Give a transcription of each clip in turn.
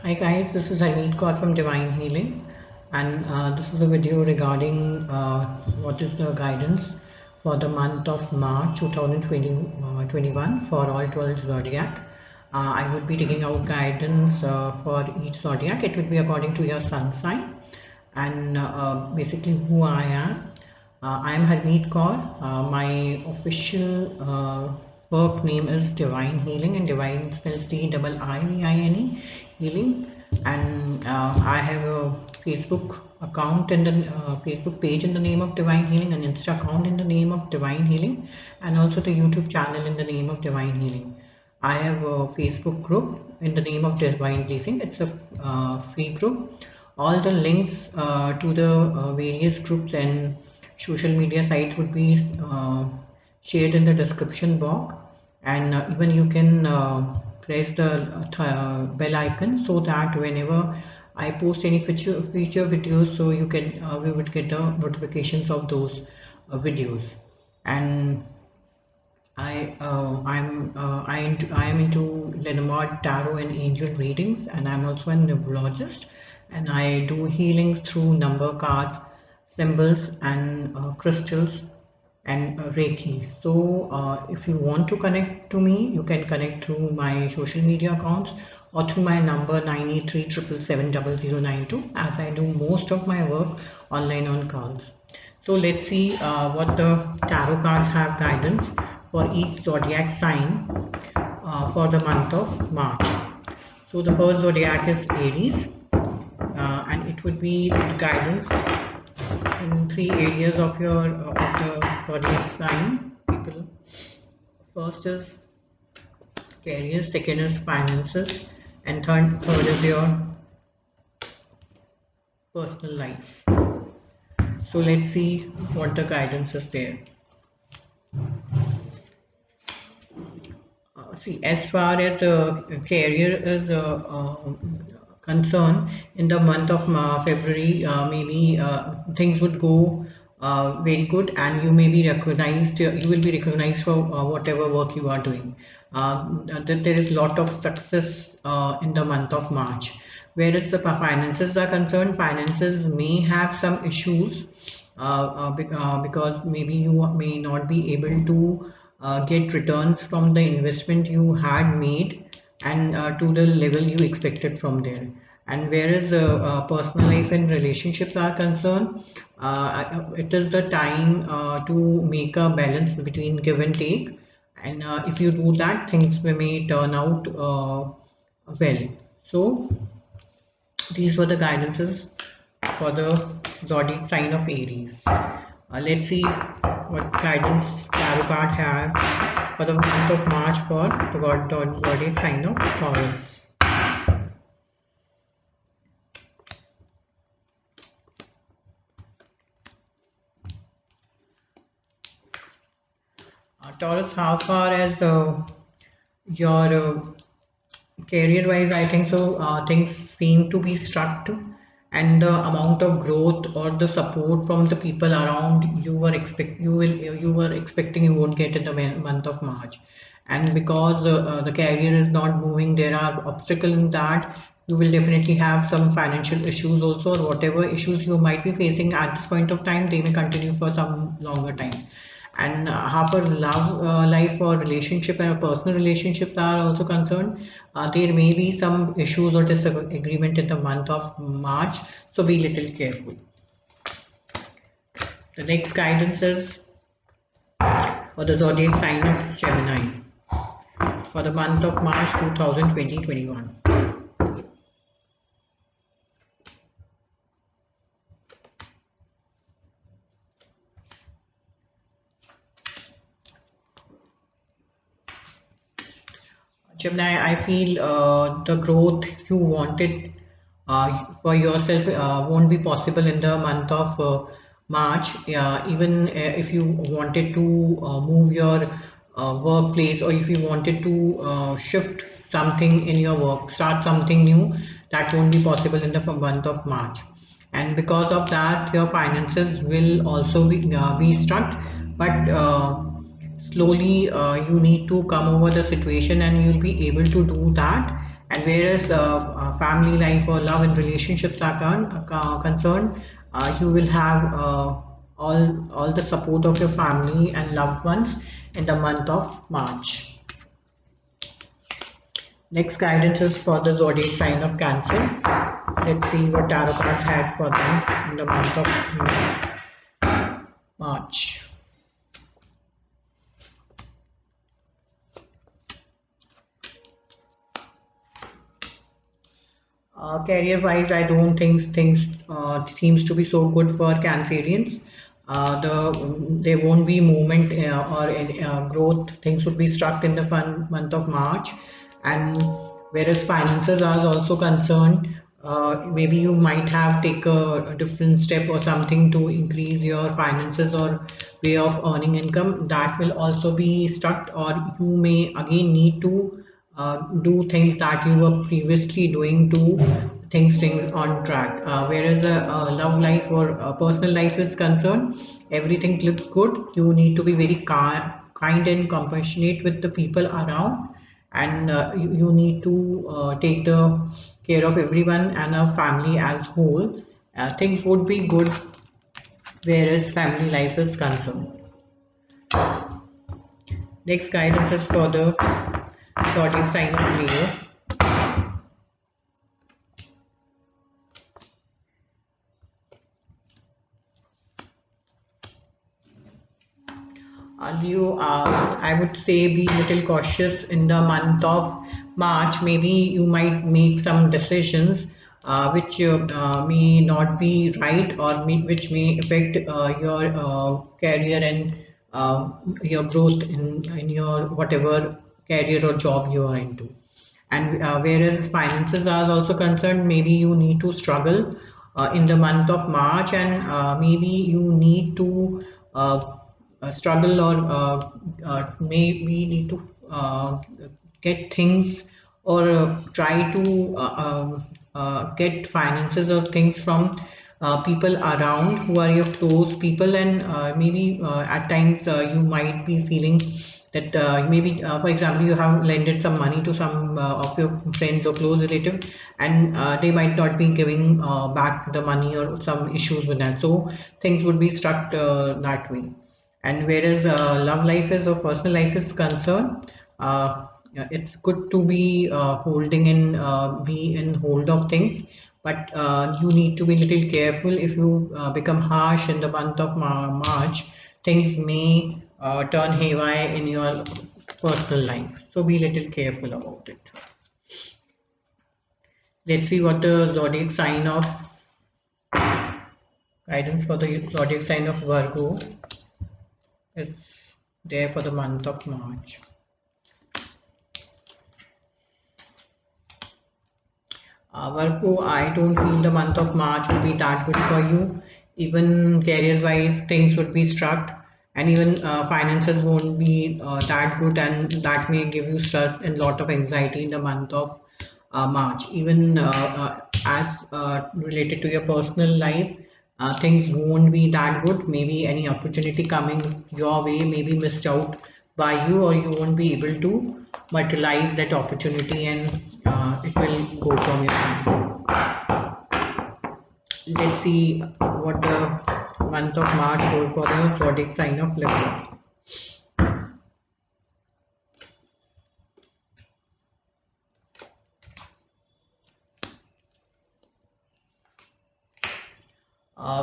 Hi guys, this is Harmeet Kaur from Divine Healing, and this is a video regarding what is the guidance for the month of March 2021 for all 12 zodiac. I would be taking out guidance for each zodiac. It would be according to your sun sign and basically who I am. I am Harmeet Kaur. My official work name is Divine Healing, and Divine spells DIINE Healing. And I have a Facebook account and a Facebook page in the name of Divine Healing, an Insta account in the name of Divine Healing, and also the YouTube channel in the name of Divine Healing. I have a Facebook group in the name of Divine Blessing. It's a free group. All the links to the various groups and social media sites would be shared in the description box, and even you can press the bell icon so that whenever I post any feature videos, so you can we would get the notifications of those videos. And I am into Lenormand tarot and angel readings, and I'm also a numerologist, and I do healings through number cards, symbols, and crystals and Reiki. So if you want to connect to me, you can connect through my social media accounts or through my number 983770092, as I do most of my work online on calls. So let's see what the tarot cards have guidance for each zodiac sign for the month of March. So the first zodiac is Aries, and it would be guidance in three areas of your of the zodiac sign. People, first is career, second is finances, and third is your personal life. So let's see what the guidance is there. See, as far as career is concerned, in the month of February, maybe things would go very good, and you may be recognized. You will be recognized for whatever work you are doing. There is a lot of success in the month of March. Whereas the finances are concerned, finances may have some issues because maybe you may not be able to get returns from the investment you had made and to the level you expected from there. And whereas personal life and relationships are concerned, it is the time to make a balance between give and take. And if you do that, things may turn out well. So these were the guidances for the zodiac sign of Aries. Let's see what guidance tarot card have for the month of March for the zodiac sign of Taurus. Taurus, how far as your career wise, I think so things seem to be struck, and the amount of growth or the support from the people around you were expecting you won't get in the month of March. And because the career is not moving, there are obstacles in that. You will definitely have some financial issues also, or whatever issues you might be facing at this point of time, they may continue for some longer time. And how for love life or relationship and personal relationships are also concerned, there may be some issues or disagreement in the month of March, so be little careful. The next guidance is for the zodiac sign of Gemini for the month of March 2021. Gemini, I feel the growth you wanted for yourself won't be possible in the month of March. Even if you wanted to move your workplace, or if you wanted to shift something in your work, start something new, that won't be possible in the month of March. And because of that, your finances will also be struck. But slowly you need to come over the situation, and you'll be able to do that. And whereas family life or love and relationships are concerned, you will have all the support of your family and loved ones in the month of March. Next guidance is for the zodiac sign of Cancer. Let's see what tarot cards had for them in the month of March. Career wise, I don't think things seems to be so good for Cancerians. There won't be movement or growth. Things would be stuck in the month of March, and whereas finances are also concerned, maybe you might have take a different step or something to increase your finances or way of earning income. That will also be stuck, or you may again need to do things that you were previously doing to things on track. Whereas the love life or personal life is concerned, everything looks good. You need to be very kind and compassionate with the people around, and you need to take the care of everyone and a family as whole. Things would be good whereas family life is concerned. Next guidance is for the zodiac sign of Leo. Leo, I would say be little cautious in the month of March. Maybe you might make some decisions which may not be right, or which may affect your career and your growth in your whatever career or job you are into. And whereas finances are also concerned, maybe you need to struggle in the month of March, and maybe you need to struggle or maybe need to get things or try to get finances or things from people around who are your close people, and maybe at times you might be feeling that maybe for example you have lended some money to some of your friends or close relative, and they might not be giving back the money or some issues with that, so things would be stuck that way. And whereas love life is or personal life is concerned, yeah, it's good to be holding in be in hold of things, but you need to be little careful. If you become harsh in the month of March, things may turn haywire in your personal life, so be little careful about it. Let's see what the zodiac sign of guidance for the zodiac sign of Virgo is there for the month of March. Virgo, I don't feel the month of March will be that good for you. Even career-wise, things would be struck, and even finances won't be that good, and that may give you stress and lot of anxiety in the month of March. Even as related to your personal life, things won't be that good. Maybe any opportunity coming your way may be missed out by you, or you won't be able to materialize that opportunity, and it will go from your hand. Let's see what the month of March holds for the zodiac sign of Libra.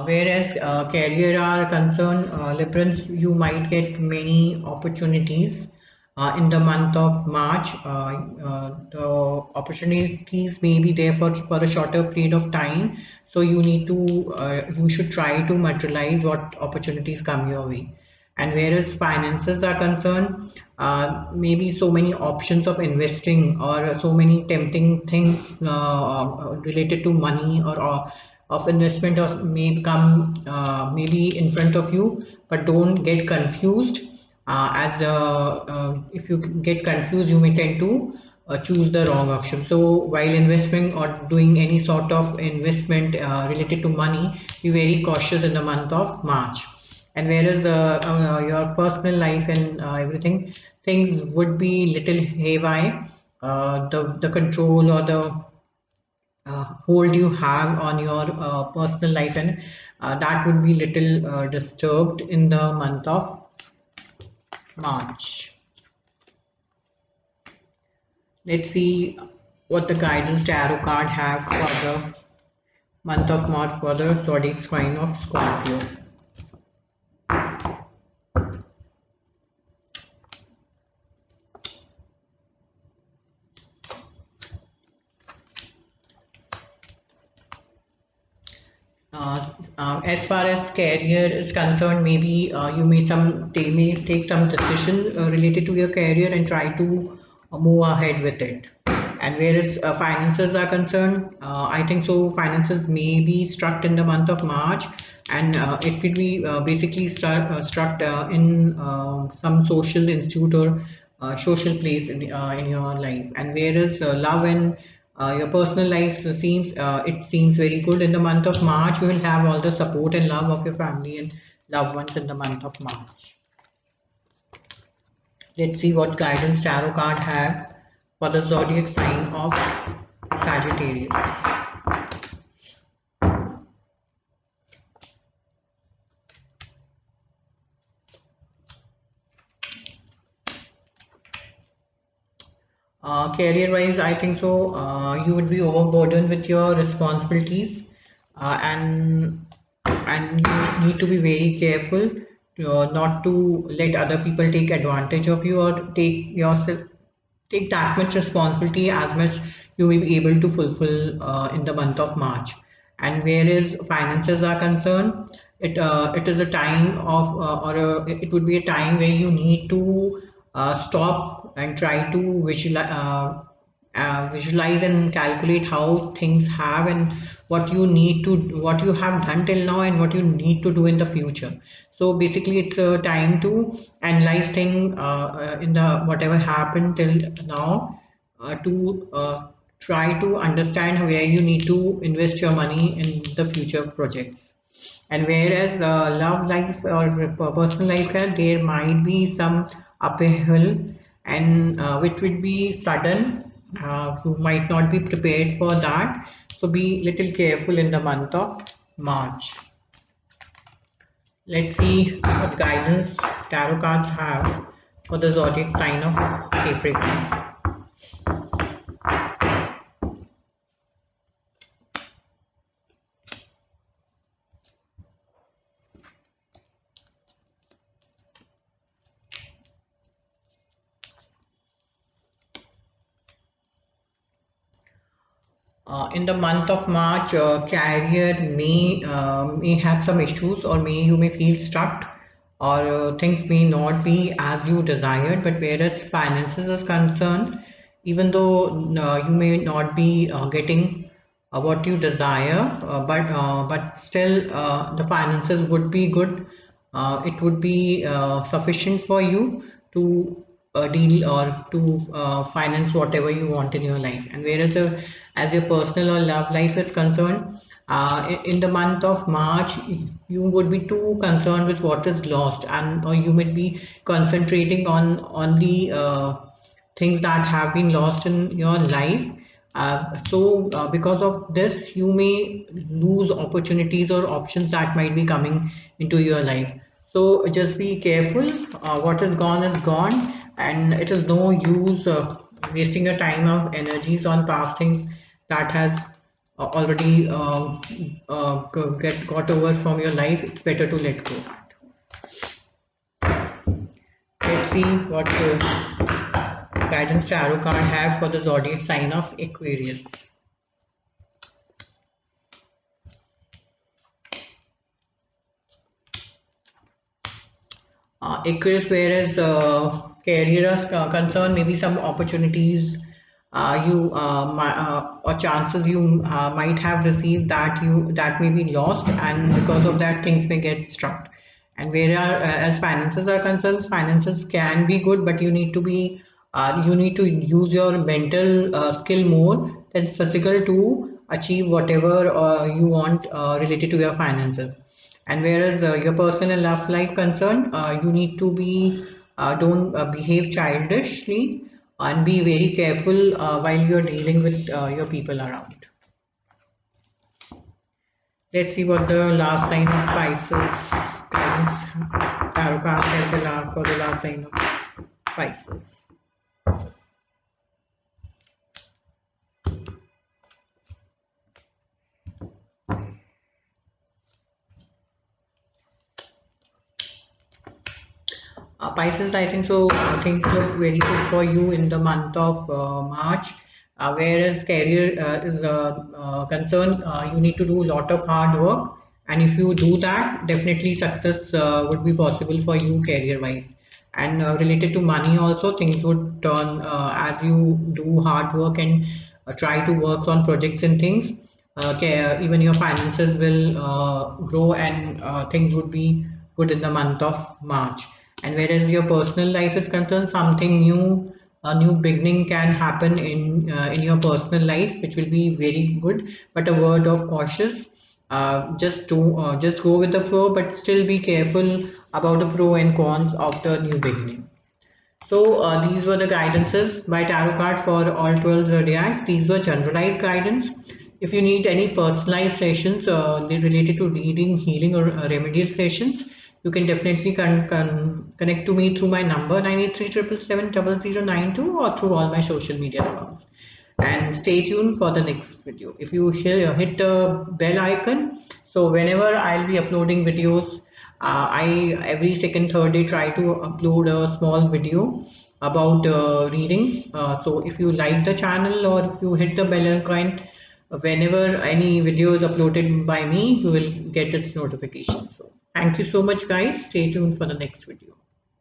Whereas career are concerned, Librans, you might get many opportunities in the month of March. The opportunities may be there for a shorter period of time, so you should try to materialize what opportunities come your way. And whereas finances are concerned, maybe so many options of investing or so many tempting things related to money or of investment of may come maybe in front of you, but don't get confused. As if you get confused, you may tend to choose the wrong option. So while investing or doing any sort of investment related to money, be very cautious in the month of March. And whereas your personal life and everything, things would be little haywire. the control or the hold you have on your personal life, and that would be little disturbed in the month of March. Let's see what the guidance tarot card have for the month of March for the zodiac sign of Scorpio. As far as career is concerned, maybe they may take some decision related to your career and try to move ahead with it. And whereas finances are concerned, I think so. Finances may be struck in the month of March, and it could be basically struck in some social institute or social place in your life. And whereas love and your personal life seems it seems very good in the month of March. You will have all the support and love of your family and loved ones in the month of March. Let's see what guidance tarot card have for the zodiac sign of Sagittarius. Career wise, I think so. You would be overburdened with your responsibilities, and you need to be very careful not to let other people take advantage of you or take that much responsibility as much you will be able to fulfill in the month of March. And whereas finances are concerned, it is a time of it would be a time where you need to stop and try to visualize and calculate how things have and what you have done till now and what you need to do in the future. So basically it's a time to analyze things in the whatever happened till now, to try to understand where you need to invest your money in the future projects. And whereas love life or personal life, there might be some uphill, and which will be sudden. You might not be prepared for that. So be little careful in the month of March. Let's see what guidance tarot cards have for the zodiac sign of Capricorn. In the month of March, career may have some issues, or you may feel stuck, or things may not be as you desired. But whereas finances is concerned, even though you may not be getting what you desire, but still the finances would be good. It would be sufficient for you to deal or to finance whatever you want in your life. And whereas as your personal or love life is concerned, in the month of March, you would be too concerned with what is lost, and or you might be concentrating on the things that have been lost in your life. Because of this, you may lose opportunities or options that might be coming into your life. So just be careful. What is gone, and it is no use wasting your time of energies on past things that has already got over from your life. It's better to let go. Let's see what guidance tarot card have for the zodiac sign of Aquarius. Aquarius, whereas career is concerned, maybe some opportunities or chances you might have received that may be lost, and because of that things may get struck. And whereas as finances are concerned, finances can be good, but you need to use your mental skill more than physical to achieve whatever you want related to your finances. And whereas your personal and love life concerned, you need to be don't behave childishly, and be very careful while you're dealing with your people around. Let's see what the last sign of Pisces guidance tarot card has for the last sign of Pisces. Pisces, I think so. Things look very good for you in the month of March. Whereas career is concerned, you need to do a lot of hard work, and if you do that, definitely success would be possible for you career-wise. And related to money, also things would turn as you do hard work and try to work on projects and things. Even your finances will grow, and things would be good in the month of March. And whereas your personal life is concerned, something new, a new beginning can happen in your personal life, which will be very good. But a word of cautious, just go with the flow, but still be careful about the pro and cons of the new beginning. So these were the guidances by tarot card for all 12 zodiacs. These were generalized guidance. If you need any personalized sessions related to reading, healing, or remedial sessions, you can definitely connect to me through my number 983 or through all my social media accounts. And stay tuned for the next video. If you hit the bell icon, so whenever I'll be uploading videos, I every second Thursday try to upload a small video about readings. So if you like the channel or if you hit the bell icon, whenever any video is uploaded by me, you will get its notification. So thank you so much, guys. Stay tuned for the next video.